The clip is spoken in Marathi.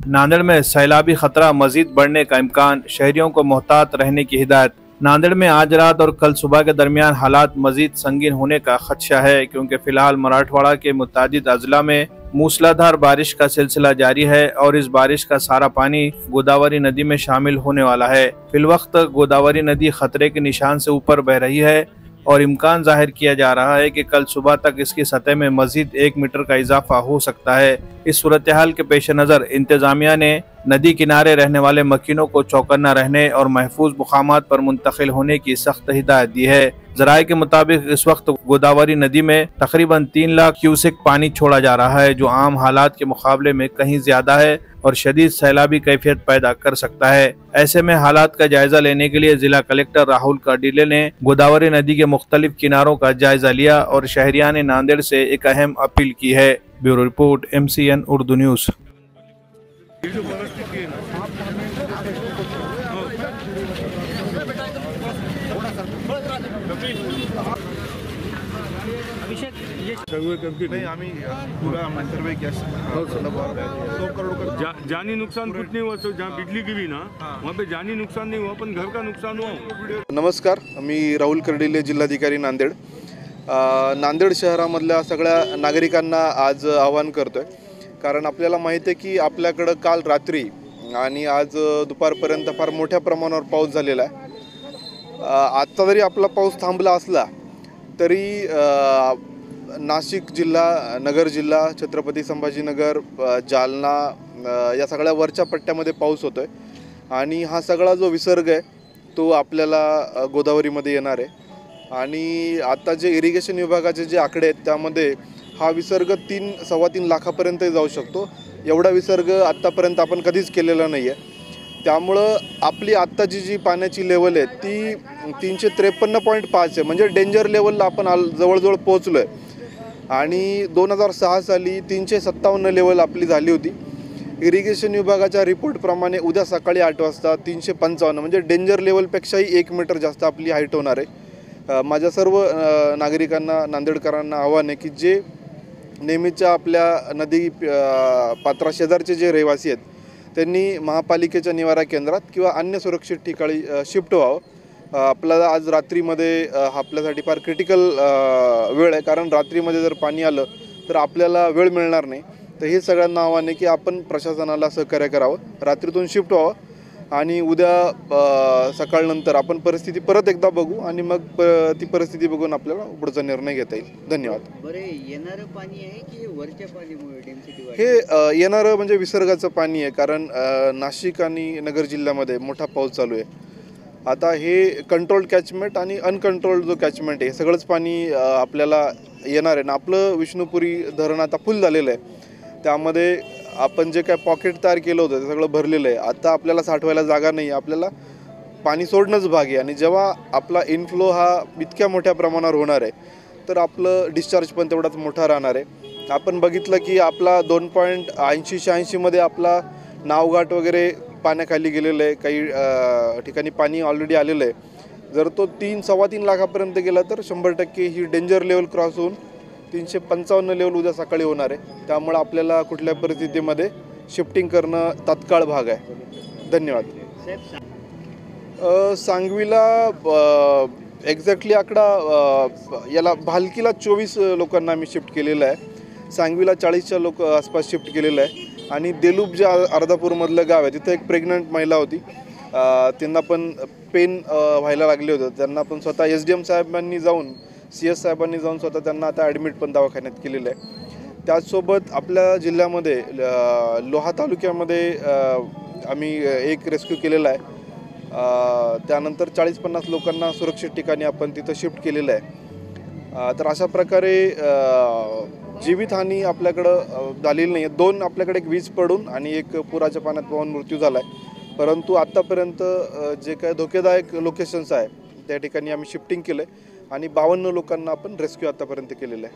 नांदेड़ में सैलाबी खतरा मजीद बढ़ने का इम्कान, शहरियों को मोहतात रहने की हिदायत। नांदेड़ में आज रात और कल सुबह के दरमियान हालात मजीद संगीन होने का खदशा है, क्योंकि फिलहाल मराठवाड़ा के मुतादिद अजला में मूसलाधार बारिश का सिलसिला जारी है और इस बारिश का सारा पानी गोदावरी नदी में शामिल होने वाला है। फिलवक्त गोदावरी नदी खतरे के निशान से ऊपर बह रही है और इम्कान जाहिर किया जा रहा है कि कल सुबह तक इसकी सतह में मजीद 1 मीटर का इजाफा हो सकता है। इस सूरत हाल के पेश नज़र इंतजामिया ने नदी किनारे रहने वाले मकीनों को चौकन्ना रहने और महफूज मुकामात पर मुंतकिल होने की सख्त हिदायत दी है। जराये के मुताबिक इस वक्त गोदावरी नदी में तकरीबन 3 लाख क्यूसेक पानी छोड़ा जा रहा है, जो आम हालात के मुकाबले में कहीं ज्यादा है और शदीद सैलाबी कैफियत पैदा कर सकता है। ऐसे में हालात का जायजा लेने के लिए जिला कलेक्टर राहुल काडिले ने गोदावरी नदी के मुख्तलिफ किनारों का जायजा लिया और शहरियान नांदेड़ से एक अहम अपील की है। Bureau report, MCN Urdu news. नहीं आम्ही पूरा सर्वे किया 100 करोड़ का जानी नुकसान कुछ नहीं हुआ। तो जहाँ बिजली गिरी ना वहाँ पे जानी नुकसान नहीं हुआ, पण घर का नुकसान हुआ। नमस्कार, मी राहुल कर्डिले, जिल्हाधिकारी नांदेड। नांदेड शहरामधल्या सगळ्या नागरिकांना आज आवाहन करतोय, कारण आपल्याला माहिती आहे की आपल्याकडे काल रात्री आणि आज दुपारपर्यंत फार मोठ्या प्रमाणावर पाऊस झालेला आहे। आता जरी आपला पाऊस थांबला असला तरी नाशिक जिल्हा, नगर जिल्हा, छत्रपती संभाजीनगर, जालना या सगळ्या वरच्या पट्ट्यामध्ये पाऊस होतोय आणि हा सगळा जो विसर्ग आहे तो आपल्याला गोदावरीमध्ये येणार आहे। आणि आता जे इरिगेशन विभागाचे जे आकडे आहेत त्यामध्ये हा विसर्ग 3-3.25 लाखापर्यंत जाऊ शकतो। एवढा विसर्ग आतापर्यंत आपण कधीच केलेला नाही आहे। त्यामुळं आपली आत्ताची जी पाण्याची लेवल आहे ती 353.5 आहे, म्हणजे डेंजर लेवलला आपण जवळजवळ पोहोचलो आहे। आणि 2006 साली 357 लेवल आपली झाली होती। इरिगेशन विभागाच्या रिपोर्टप्रमाणे उद्या सकाळी 8 वाजता 355, म्हणजे डेंजर लेवलपेक्षाही 1 मीटर जास्त आपली हाईट होणार आहे। माझ्या सर्व नागरिकांना, नांदेडकरांना आव्हान आहे की जे नेहमीच्या आपल्या नदी पात्राशेजारचे जे रहिवासी आहेत त्यांनी महापालिकेच्या निवारा केंद्रात किंवा अन्य सुरक्षित ठिकाणी शिफ्ट व्हावं। आपल्याला आज रात्रीमध्ये आपल्यासाठी फार क्रिटिकल वेळ आहे, कारण रात्रीमध्ये जर पाणी आलं तर आपल्याला वेळ मिळणार नाही। तर हे सगळ्यांना आव्हान आहे की आपण प्रशासनाला सहकार्य करावं, रात्रीतून शिफ्ट व्हावं आणि उद्या सकाळनंतर आपण परिस्थिती परत एकदा बघू आणि मग ती परिस्थिती बघून आपल्याला पुढचा निर्णय घेता येईल। धन्यवाद। बरे, येणारं पाणी आहे की वरच्या पाण्यामुळे डेन्सिटी वाढली? हे येणारं म्हणजे विसर्गाचं पाणी आहे, कारण नाशिक आणि नगर जिल्ह्यामध्ये मोठा पाऊस चालू आहे। आता हे कंट्रोल्ड कॅचमेंट आणि अनकंट्रोल्ड जो कॅचमेंट आहे सगळंच पाणी आपल्याला येणार आहे ना। आपलं विष्णुपुरी धरण आता फुल झालेलं आहे, त्यामध्ये आपण जे काय पॉकेट तयार केलं होतं ते सगळं भरलेलं आहे। आता आपल्याला साठवायला जागा नाही, आपल्याला पाणी सोडणंच भाग आहे। आणि जेव्हा आपला इनफ्लो हा इतक्या मोठ्या प्रमाणावर होणार आहे तर आपलं डिस्चार्ज पण तेवढाच मोठा राहणार आहे। आपण बघितलं की आपला 2.80-86 मध्ये आपला नावघाट वगैरे पाण्याखाली गेलेलं आहे, काही ठिकाणी पाणी ऑलरेडी आलेलं आहे। जर तो 3-3.25 लाखापर्यंत गेला तर 100% ही डेंजर लेवल क्रॉस होऊन 355 लेवल उद्या सकाळी होणार आहे। त्यामुळे आपल्याला कुठल्या परिस्थितीमध्ये शिफ्टिंग करणं तात्काळ भाग आहे। धन्यवाद। सांगवीला एक्झॅक्टली आकडा याला भालकीला 24 लोकांना आम्ही शिफ्ट केलेलं आहे, सांगवीला 40च्या लोक आसपास शिफ्ट केलेलं आहे आणि देलूप जे अर्धापूरमधलं गाव आहे तिथे एक प्रेग्नंट महिला होती, त्यांना पण पेन व्हायला लागले होते। त्यांना पण स्वतः SDM साहेबांनी जाऊन, CS साहेबांनी जाऊन स्वतः त्यांना आता ॲडमिट पण दवाखान्यात केलेलं आहे। त्याचसोबत आपल्या जिल्ह्यामध्ये लोहा तालुक्यामध्ये आम्ही एक रेस्क्यू केलेला आहे। त्यानंतर 40-50 लोकांना सुरक्षित ठिकाणी आपण तिथं शिफ्ट केलेलं आहे। तर अशा प्रकारे जीवितहानी आपल्याकडं झालेली नाही आहे। 2 आपल्याकडे एक वीज पडून आणि एक पुराच्या पाण्यात वाहून मृत्यू झाला आहे, परंतु आत्तापर्यंत जे काय धोकेदायक लोकेशन्स आहे त्या ठिकाणी आम्ही शिफ्टिंग केलं आहे आणि 52 लोकांना आपण रेस्क्यू आतापर्यंत केलेलं आहे।